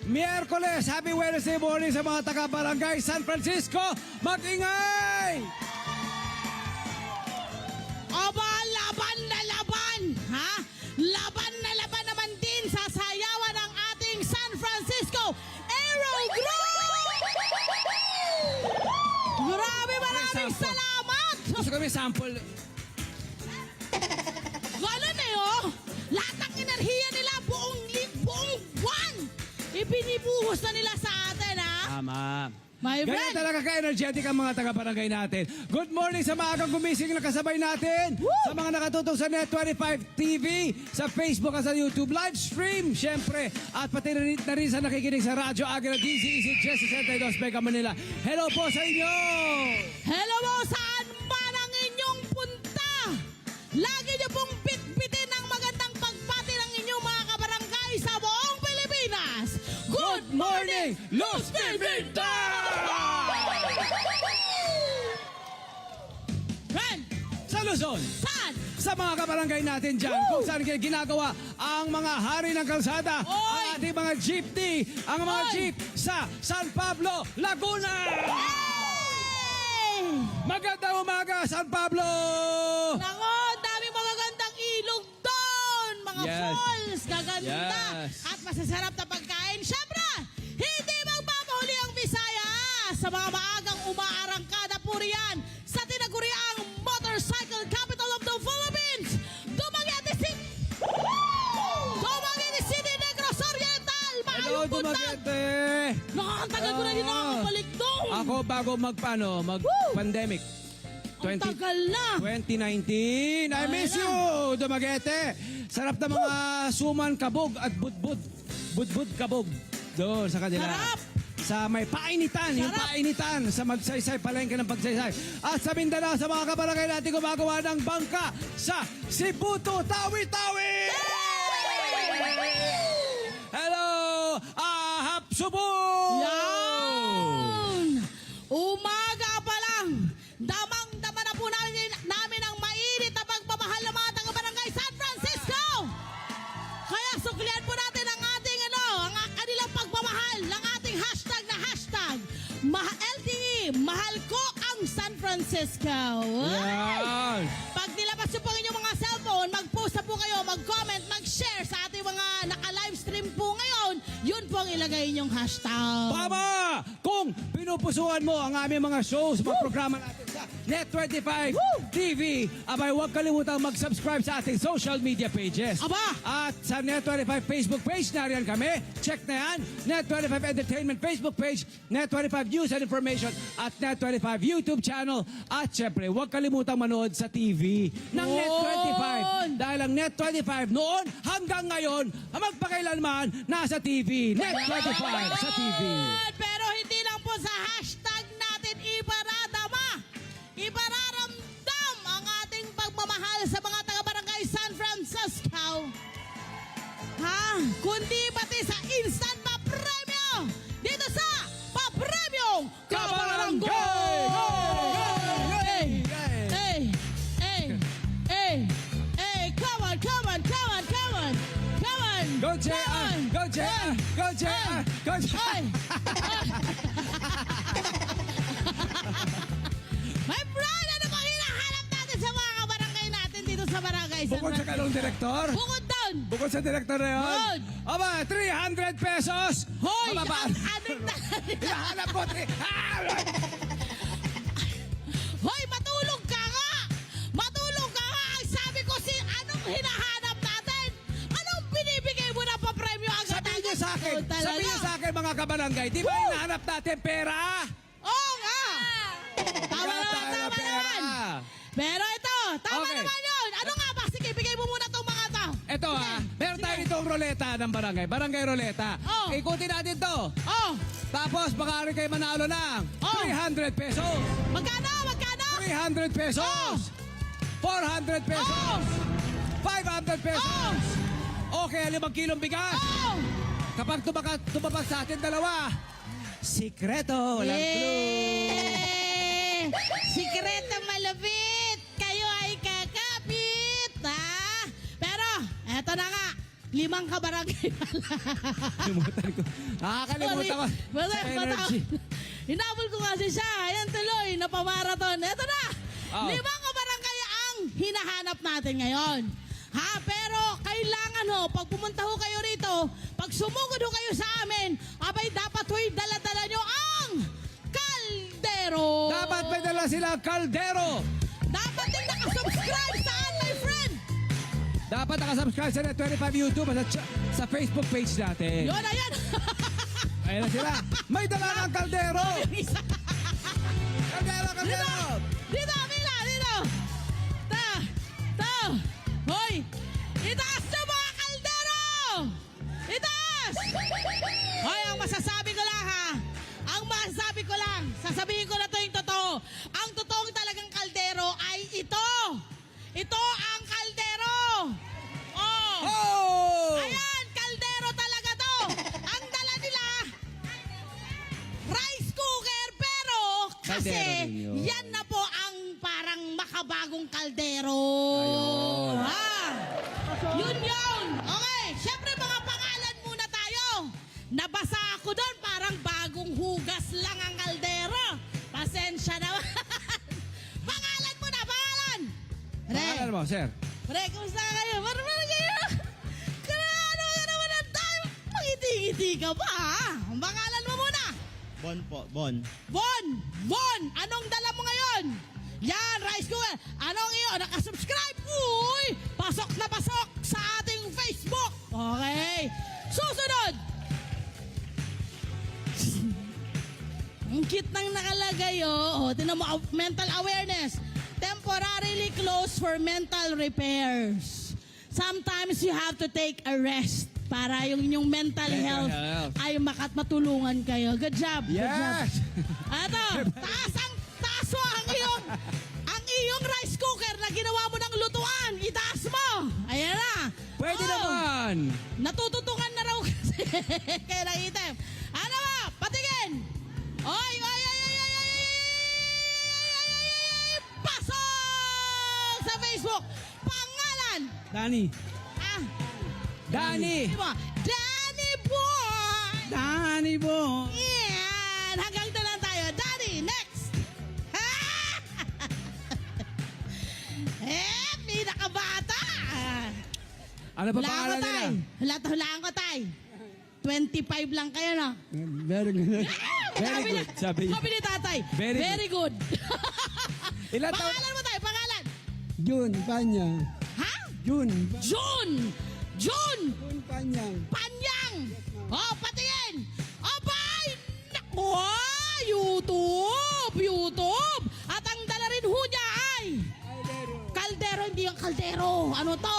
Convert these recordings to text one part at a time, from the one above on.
Miyerkules, happy Wednesday morning sa mga taga-barangay San Francisco. Mag-ingay! Aba, laban na laban! Ha? Laban na laban naman din sa sayawan ng ating San Francisco Aero Group! Grabe, maraming salamat! Gusto kami sample. Ganun eh, oh! Lahat ng enerhiya nila, buong buwan! Ipinibuhos na nila sa atin, ha? Tama. My Ganyan friend! talaga ka-energetic ang mga taga-barangay natin. Good morning sa maagang gumising na kasabay natin. Woo! Sa mga nakatutok sa Net25 TV, sa Facebook at sa YouTube live stream, syempre. At pati na rin sa nakikinig sa Radyo Agra, DZEC, Jesse 62 Mega Manila. Hello po sa inyo! Hello mo, saan man ang inyong punta? Lagi niyo pong bitbitin ang magandang pagbati ng inyong mga kabarangay sa buong Pilipinas. Good morning, Los Pimentas! Friend, Sa Luzon, saan? sa mga kabarangay natin dyan, Woo! kung saan kayo ginagawa ang mga hari ng kalsada, Oy! ang ating mga jeepney, ang mga Oy! jeep sa San Pablo, Laguna! Hey! Magandang umaga, San Pablo! Nako, ang daming magagandang ilog doon. Mga Yes. falls, gaganda. Yes. At masasarap na pagkain. Siyempre, hindi magpapahuli ang Visayas. Sa mga maagang umaarangkada po riyan sa tinaguriang motorcycle capital of the Philippines, Dumaguete City. Dumaguete City, Negros Oriental. Hello, Maayong buntag. Dumaguete! Nakakatagal ko na din nakakabalik doon. Ako bago Woo! mag-pandemic. Ang tagal na. 2019. I miss you, Dumaguete. Sarap na mga suman, kabog at budbud. Budbud, kabog. Doon sa kanila. Sarap. Sa may painitan, yung Sarap. painitan sa magsaysay, palengke ng pagsaysay. At sa Mindanao, sa mga kabarangay natin gumagawa ng bangka sa Sibuto, Tawi-Tawi! Hello, Ahap Subo! Yan! Umaga pa lang, damang-dama na po namin ang mainit na pagmamahal ng mga taga-barangay San Francisco! Kaya suklian po natin ang ating ang kanilang pagmamahal ng ating hashtag na hashtag LTE, mahal ko ang San Francisco. Yan! Pag nilabas nyo po ang inyong mga cellphone, mag-post na po kayo, mag-comment, mag-share sa ating mga naka-livestream po ngayon, yun po ang ilagay inyong hashtag. Tama! Kung pinupusuan mo ang aming mga shows, mga programa natin sa Net25 TV, abay huwag kalimutang mag-subscribe sa ating social media pages. Aba! At sa Net25 Facebook page, nariyan kami. Check na yan. Net25 Entertainment Facebook page, Net25 News and Information, at Net25 YouTube channel. At syempre, huwag kalimutang manood sa TV ng Yun! Net25. Dahil ang Net25 noon hanggang ngayon, magpakailanman, nasa TV. Net25 sa TV. Pero hindi lang po sa hashtag natin ipararamdam ang ating pagmamahal sa mga taga-barangay San Francisco. Ha? Kundi pati sa instant pa-premyo dito sa Pa-Premyong Kabarangay! Hey! Hey! Hey! Hey! Hey! Come on! Come on! Come on! Come on! Come on! Go JR! Go JR! Go JR! Go JR! Ay! My friend, ano bang hinahanap natin sa mga kabarangay natin dito sa barangay San Bukod sa Francisco? kalong direktor? Bukod doon! Bukod sa direktor na yun? Bukod! Aba, 300 pesos! Hoy! Mababa. Anong Hinahanap mo, Hoy, matulog ka nga! Matulog ka nga! Ang sabi ko anong hinahanap natin? Anong binibigay mo na pa-premyo agad? Sabihin niyo sa akin, Oh, talaga? sabihin niyo sa akin mga kabarangay, di ba hinahanap natin pera? Oo nga! Tama tama Okay. naman yun. Ano nga ba? Sige, bigay mo muna itong mga to. Ito meron tayo ditong roleta ng barangay. Barangay roleta. Oh. Ikutin natin to. Oh, Tapos baka rin kayo manalo ng Oh. 300 pesos. magkano? 300 pesos. Oh. 400 pesos. Oh. 500 pesos. Okay, 5 kilong bigas. Oh! Kapag tumabag sa atin dalawa, sikreto, walang clue. Yay! Sikreto malupit! Kayo ay kakapit, ha? Pero, eto na nga. 5 kabarangay pala. Kalimutan ko. Nakakalimutan ko. Basta, Sa energy. Hinabol ko kasi siya. Ayan tuloy, napamarathon. Eto na. Oh. 5 kabarangay ang hinahanap natin ngayon. Ha, pero kailangan ho, pag pumunta ho kayo rito, pag sumugod ho kayo sa amin, abay dapat ho'y dala-dala nyo ang kaldero. Dapat may dala sila kaldero. Dapat din nakasubscribe sa my friend. Dapat nakasubscribe sa Net25 YouTube at sa Facebook page natin. Yun, ayan. Ayan na sila. May dala ng kaldero. Isa. Kaldero, Dito, kaldero. dito, Mila, dito. Hoy, itaas nyo mga kaldero. Itaas. Hoy, ang masasabi ko lang ha. Ang masasabi ko lang, sasabihin ko na to yung totoo. Ang totoong talagang kaldero ay ito. Ito ang kaldero. Oh. Oh! Ayan, kaldero talaga to. Ang dala nila, rice cooker, pero kasi Kaldero din yun. yan na po ang parang makabagong kaldero. Ayun. Ha? Yun yun. Okay, syempre mga pangalan muna tayo. Nabasa ako doon, parang bagong hugas lang ang kaldero. Pasensya naman. Pangalan muna, pangalan. Pangalan mo, sir. Pre, kumusta kayo? Parang kayo. Ano ka naman ang tayo? Pangiti-ngiti ka pa, ha? Ang pangalan mo muna. Bon po, Bon. Bon! Bon! Anong dala mo ngayon? Yan, rice cooker. Anong iyo? Nakasubscribe? Uy! Pasok na pasok sa ating Facebook. Okay. Susunod. Ang cute nang nakalagay, oh. Tinan mo, mental awareness. Temporarily closed for mental repairs. Sometimes you have to take a rest para yung inyong mental Mental health health. ay matulungan kayo. Good job. Good job. Yes! Ato, taas mo ang iyong rice cooker na ginawa mo ng lutuan. Itaas mo. Ayan na. Pwede Oh, naman. Natututungan na raw kasi. Kaya naitim. Ano ba? Patingin. Oy, oy, oy, oy, oy, oy, oy, oy, pasok sa Facebook. Pangalan. Danny. Ah, Danny. di ba? Danny Boy. Danny boy. Yan! Hanggang doon lang tayo. Daddy, next! Pinakabata! Ano pa pangalan nila? Hulaan ko, tay. 25 lang kayo, no? Very good. Very good. Sabi niya. Sabi ni tatay. Very good. Ilan taon? Pangalan mo, tay. Pangalan. Jun, Panyang. Ha? Jun, June! June! Jun Panyang. Panyang! Oh, patingin! Abay! Oh, YouTube! YouTube! At ang dala rin ho niya ay kaldero, hindi yung kaldero. Ano to?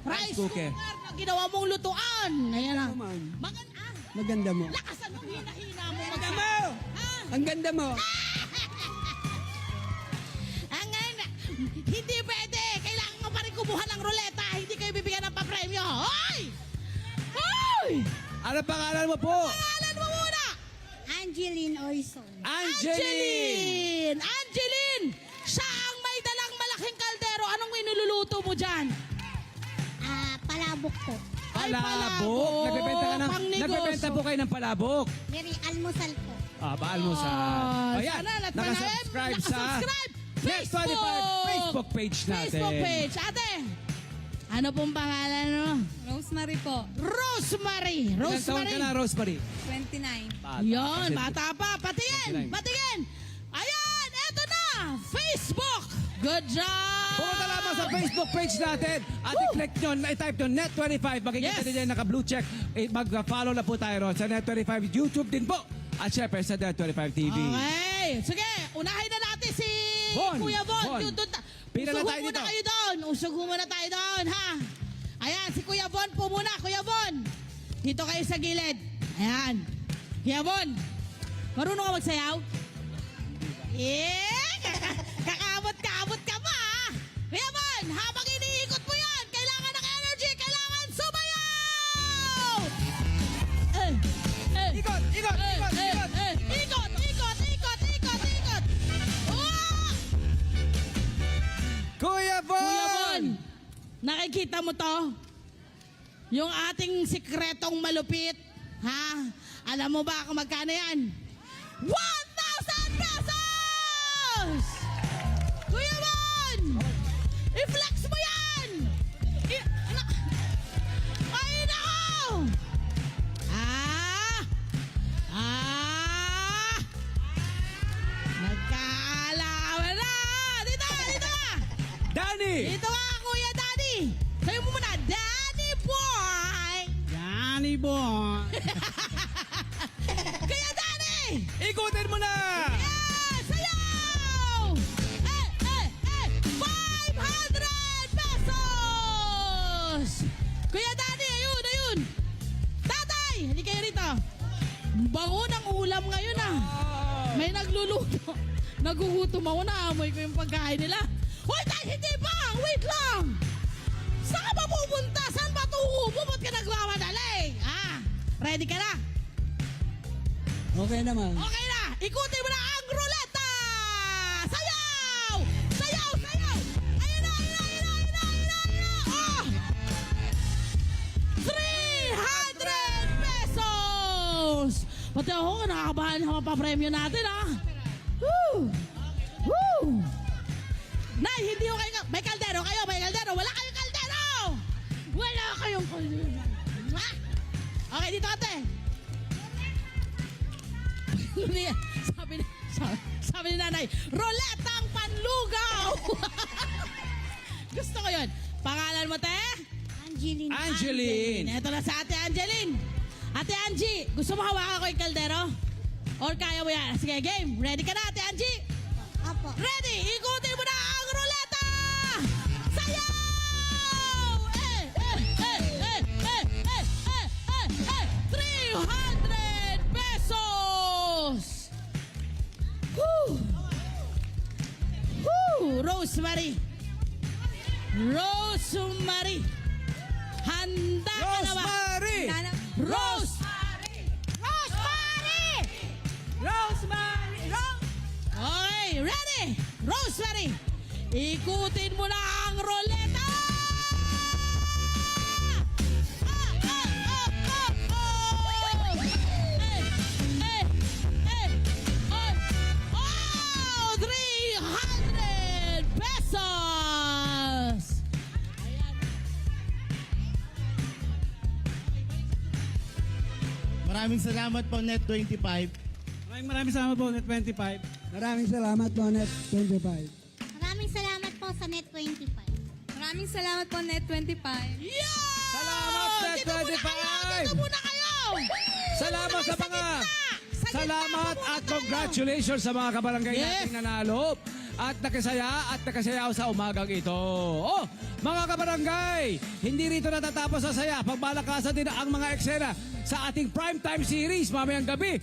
Rice cooker. cooker na ginawa mong lutuan. Ayan na. Naman. Maganda. Maganda mo. Lakasan mo, hina-hina mo. Ganda mo! Ha? Ang ganda mo! Ang hindi pwede. Kailangan mo pa rin kumuha ng ruleta. Hindi kayo bibigyan ng papremyo. Hoy! Hoy! Ano pangalan mo po? Pangalan mo muna! Angeline Oison. Angeline. Angeline! Siya ang may dalang malaking kaldero. Anong iniluluto mo dyan? Palabok po. Ay, Palabok. Nagbebenta ka ng Pangnegosyo. nagbebenta po kayo ng palabok. Very almusal po. Baal mo sa. Ayan. Sana Nakasubscribe sa nakasubscribe. Net25 Facebook page natin. Facebook page. Ate, ano pong pangalan mo? Rosemary po, Rosemary. Ilang taon ka na, Rosemary? 29. Yon, bata pa. Patingin. 29. Patingin. Ayan, eto na. Facebook. Good job. Pumunta lamang sa Facebook page natin at i-click nyo, i-type nyo Net25. Makikita Yes. nyo yan, naka-blue check. Mag-follow na po tayo ron sa Net25 YouTube din po. At syempre sa Net25 TV. Okay. Sige, unahin na natin si Von. Kuya Von. Von. Yung doon Pila na Usog tayo muna dito. kayo doon. Usog muna tayo doon, ha? Ayan, si Kuya Von po muna. Kuya Von, dito kayo sa gilid. Ayan. Kuya Von, marunong ka magsayaw? Eh, kakaabot-kaabot ka pa, ha? Kuya Von, habang iniikot mo yan, kailangan ng energy, kailangan sumayaw! Ikot, ikot, ikot, ikot. Ikot, ikot, ikot, ikot, ikot. Oh! Kuya Von! Kuya Bon, nakikita mo to? Yung ating sikretong malupit, ha? Alam mo ba kung magkano yan? 1,000 pesos! Kuya Bon! I-flex mo yan! Ay, nako! Nagkaalaman na! Dito ka, dito ka! Danny! Dito ka, Kuya Daddy! Sayo mo muna, Daddy Boy! Danny boy. Kuya Daddy! Ikutin mo na! Yeah! Sayaw! 500 pesos! Kuya Daddy, ayun, ayun! Tatay, hindi kayo rito. Bango ng ulam ngayon, ah. May nagluluto. Nagugutom ako, naamoy ko yung pagkain nila. Hoy, tay, hindi pa! Wait lang! Saan ka ba pupunta? Saan ba tungo mo? Ba't ka nagmamadali? Ah, ready ka na? Okay naman. Okay na! Ikutin mo na ang ruleta! Sayaw! Sayaw! Sayaw! Ayun na! Ayun na! Ayun na! Ayun na! Ayun na! Oh! 300 pesos! Pati ako, nakakabahan sa mapapremyo natin, ha? Woo! Woo! Nay, hindi ko kayo... May kaldero kayo! May kaldero! Wala kayong kaldero! Wala kayong kaldero! Ah! Okay, dito ate! sabi ni nanay, roletang panlugaw! Gusto ko yun. Pangalan mo, te? Angeline. Angeline! Ito na sa ate Angeline. Ate Angie, gusto mo hawakan ko yung kaldero? Or kaya mo yan? Sige, game. Ready ka na, ate Angie? Opo. Ready! Ikutin mo na ang ruleta! Sayaw! 300 pesos! Woo! Woo! Rosemary! Rosemary! Handa ka na ba? Rosemary! Rosemary! Rosemary! Okay, ready? Rosemary! Ikutin mo na ang roleta! Oh! 300 pesos! Maraming salamat po, Net25. Maraming salamat po, Net 25. Maraming salamat po, Net 25. Maraming salamat po sa Net 25. Maraming salamat po, Net25. Yeah! Salamat, Net Dito muna 25! kayo! Dito muna kayo! Salamat sa mga... Salamat at congratulations sa mga kabarangay Yes. nating nanalo at nakasayaw sa umagang ito. Oh, mga kabarangay, hindi rito natatapos ang saya. Pagbalakasan din ang mga eksena sa ating primetime series mamayang gabi.